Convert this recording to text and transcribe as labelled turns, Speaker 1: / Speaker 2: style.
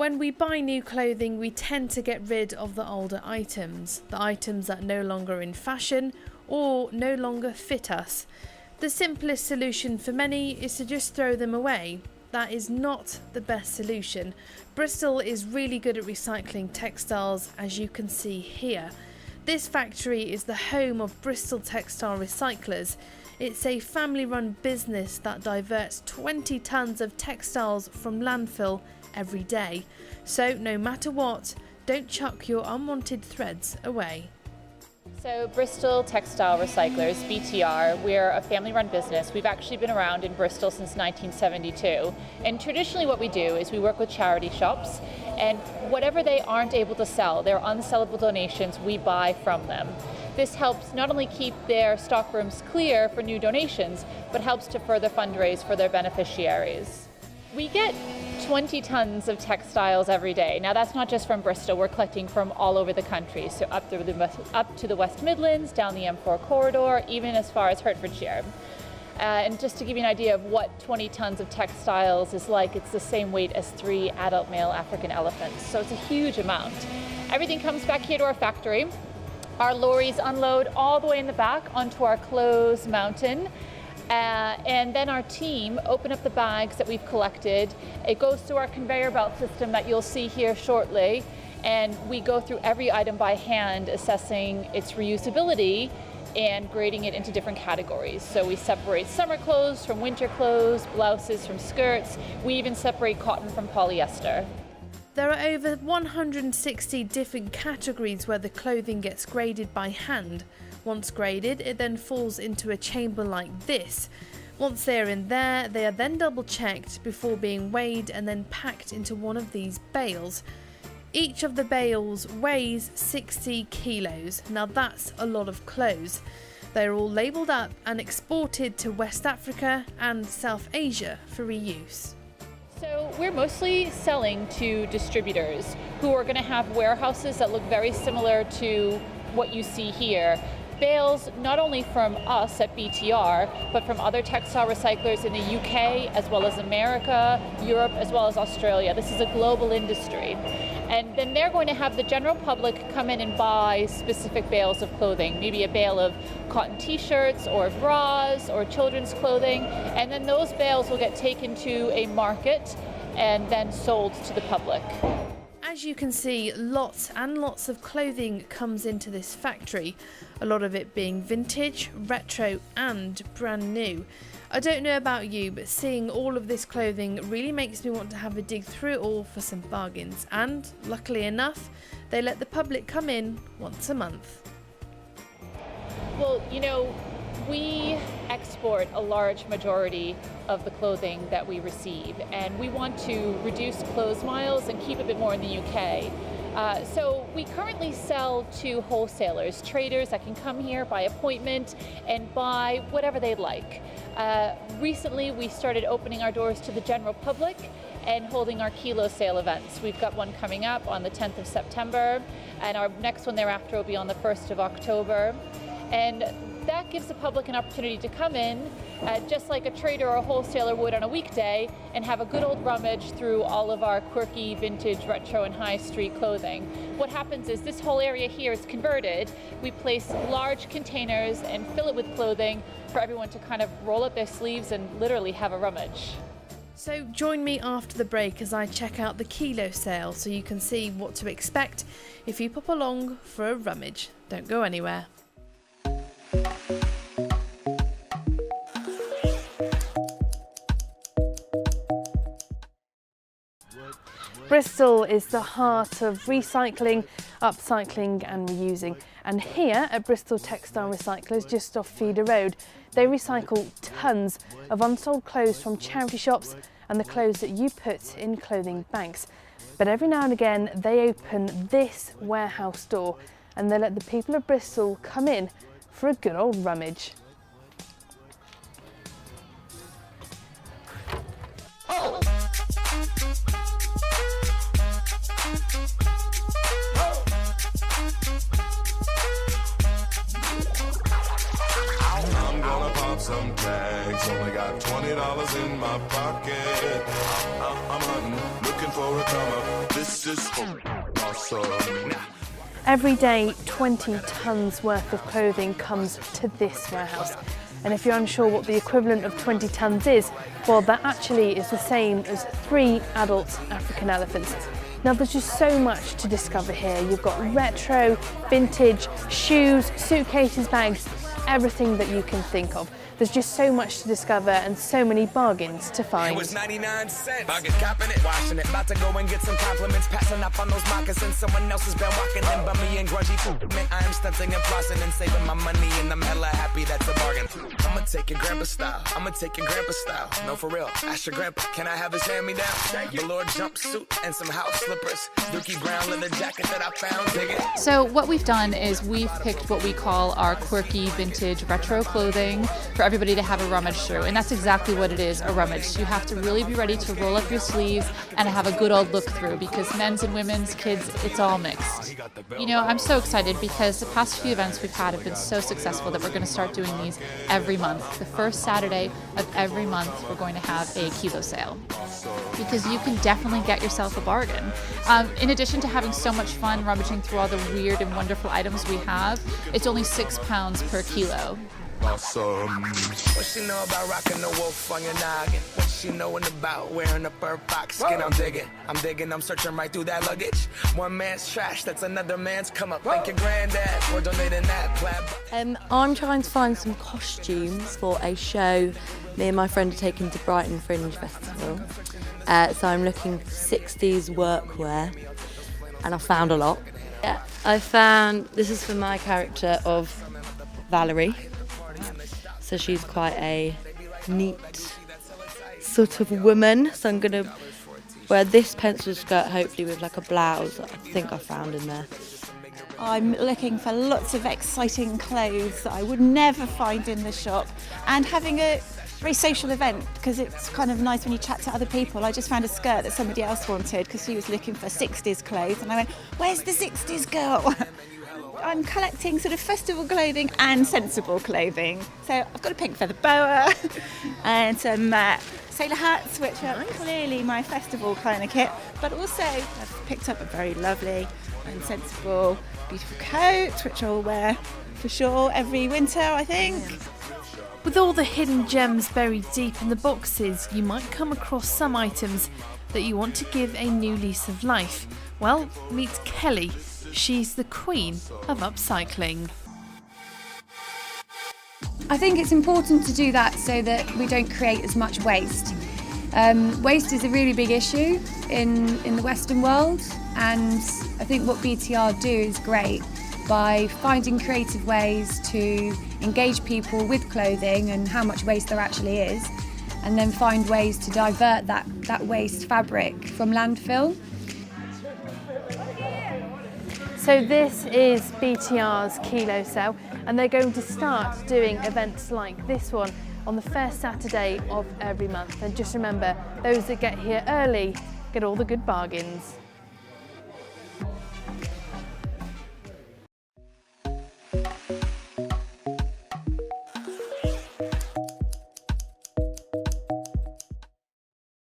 Speaker 1: When we buy new clothing, we tend to get rid of the older items, the items that are no longer in fashion or no longer fit us. The simplest solution for many is to just throw them away. That is not the best solution. Bristol is really good at recycling textiles, as you can see here. This factory is the home of Bristol Textile Recyclers. It's a family-run business that diverts 20 tonnes of textiles from landfill every day. So no matter what, don't chuck your unwanted threads away.
Speaker 2: So Bristol Textile Recyclers, BTR, we're a family-run business. We've actually been around in Bristol since 1972. And traditionally what we do is we work with charity shops, and whatever they aren't able to sell, their unsellable donations, we buy from them. This helps not only keep their stockrooms clear for new donations, but helps to further fundraise for their beneficiaries. We get 20 tons of textiles every day. Now that's not just from Bristol, we're collecting from all over the country. So up to the West Midlands, down the M4 corridor, even as far as Hertfordshire. And just to give you an idea of what 20 tons of textiles is like, it's the same weight as 3 adult male African elephants. So it's a huge amount. Everything comes back here to our factory. Our lorries unload all the way in the back onto our clothes mountain. And then our team open up the bags that we've collected. It goes through our conveyor belt system that you'll see here shortly, and we go through every item by hand, assessing its reusability and grading it into different categories. So we separate summer clothes from winter clothes, blouses from skirts. We even separate cotton from polyester.
Speaker 1: There are over 160 different categories where the clothing gets graded by hand. Once graded, it then falls into a chamber like this. Once they are in there, they are then double checked before being weighed and then packed into one of these bales. Each of the bales weighs 60 kilos. Now that's a lot of clothes. They are all labelled up and exported to West Africa and South Asia for reuse.
Speaker 2: So we're mostly selling to distributors who are going to have warehouses that look very similar to what you see here. Bales not only from us at BTR, but from other textile recyclers in the UK, as well as America, Europe, as well as Australia. This is a global industry. And then they're going to have the general public come in and buy specific bales of clothing, maybe a bale of cotton t-shirts or bras or children's clothing. And then those bales will get taken to a market and then sold to the public.
Speaker 1: As you can see, lots and lots of clothing comes into this factory, a lot of it being vintage, retro and brand new. I don't know about you, but seeing all of this clothing really makes me want to have a dig through it all for some bargains, and luckily enough, they let the public come in once a month.
Speaker 2: Well, you know, we export a large majority of the clothing that we receive, and we want to reduce clothes miles and keep a bit more in the UK. So we currently sell to wholesalers, traders that can come here by appointment and buy whatever they'd like. Recently we started opening our doors to the general public and holding our kilo sale events. We've got one coming up on the 10th of September, and our next one thereafter will be on the 1st of October. And that gives the public an opportunity to come in, just like a trader or a wholesaler would on a weekday, and have a good old rummage through all of our quirky, vintage, retro, and high street clothing. What happens is this whole area here is converted. We place large containers and fill it with clothing for everyone to kind of roll up their sleeves and literally have a rummage.
Speaker 1: So join me after the break as I check out the kilo sale so you can see what to expect if you pop along for a rummage. Don't go anywhere. Bristol is the heart of recycling, upcycling and reusing, and here at Bristol Textile Recyclers just off Feeder Road they recycle tons of unsold clothes from charity shops and the clothes that you put in clothing banks. But every now and again they open this warehouse door and they let the people of Bristol come in for a good old rummage.
Speaker 3: I'm gonna off some tags. Only got $20 in my pocket. I'm hunting, looking for a come up. This is awesome.
Speaker 1: Every day, 20 tons worth of clothing comes to this warehouse. And if you're unsure what the equivalent of 20 tons is, well, that actually is the same as 3 adult African elephants. Now, there's just so much to discover here. You've got retro, vintage, shoes, suitcases, bags, everything that you can think of. There's just so much to discover and so many bargains to find.
Speaker 4: It was 99 cents. I get copping it, washing it. About to go and get some compliments. Passing up on those moccasins. Someone else has been walking in bummy and grungy food. Man, I am stunting and flossing and saving my money, and I'm hella happy that's a bargain. I'ma take your grandpa style. I'ma take your grandpa style. No, for real. Ask your grandpa, can I have his hand-me-down? Velour jumpsuit and some house slippers. Dookie brown leather jacket that I found. Dig it.
Speaker 2: So what we've done is we've picked what we call our quirky vintage retro clothing for everybody to have a rummage through, and that's exactly what it is, a rummage. You have to really be ready to roll up your sleeves and have a good old look through, because men's and women's, kids, it's all mixed. You know, I'm so excited because the past few events we've had have been so successful that we're going to start doing these every month. The first Saturday of every month we're going to have a kilo sale, because you can definitely get yourself a bargain. In addition to having so much fun rummaging through all the weird and wonderful items we have, it's only £6 per kilo.
Speaker 3: Awesome.
Speaker 4: What she know about rocking the wolf on your noggin? What she knowin' about wearing a fur fox skin? I'm digging, I'm searching right through that luggage. One man's trash, that's another man's come up. Thank your granddad for donating that plaid.
Speaker 5: I'm trying to find some costumes for a show me and my friend are taking to Brighton Fringe Festival. So I'm looking for 60s workwear, and I found a lot. Yeah, I found, this is for my character of Valerie. So she's quite a neat sort of woman. So I'm going to wear this pencil skirt, hopefully with like a blouse that I think I found in there.
Speaker 6: I'm looking for lots of exciting clothes that I would never find in the shop, and having a very social event, because it's kind of nice when you chat to other people. I just found a skirt that somebody else wanted because she was looking for 60s clothes, and I went, where's the 60s girl? I'm collecting sort of festival clothing and sensible clothing. So I've got a pink feather boa and some sailor hats, which are clearly my festival kind of kit, but also I've picked up a very lovely and sensible, beautiful coat, which I'll wear for sure every winter, I think.
Speaker 1: With all the hidden gems buried deep in the boxes, you might come across some items that you want to give a new lease of life. Well, meet Kelly. She's the queen of upcycling.
Speaker 7: I think it's important to do that so that we don't create as much waste. Waste is a really big issue in the Western world, and I think what BTR do is great by finding creative ways to engage people with clothing and how much waste there actually is, and then find ways to divert that waste fabric from landfill.
Speaker 1: So this is BTR's Kilo Sale, and they're going to start doing events like this one on the first Saturday of every month. And just remember, those that get here early get all the good bargains.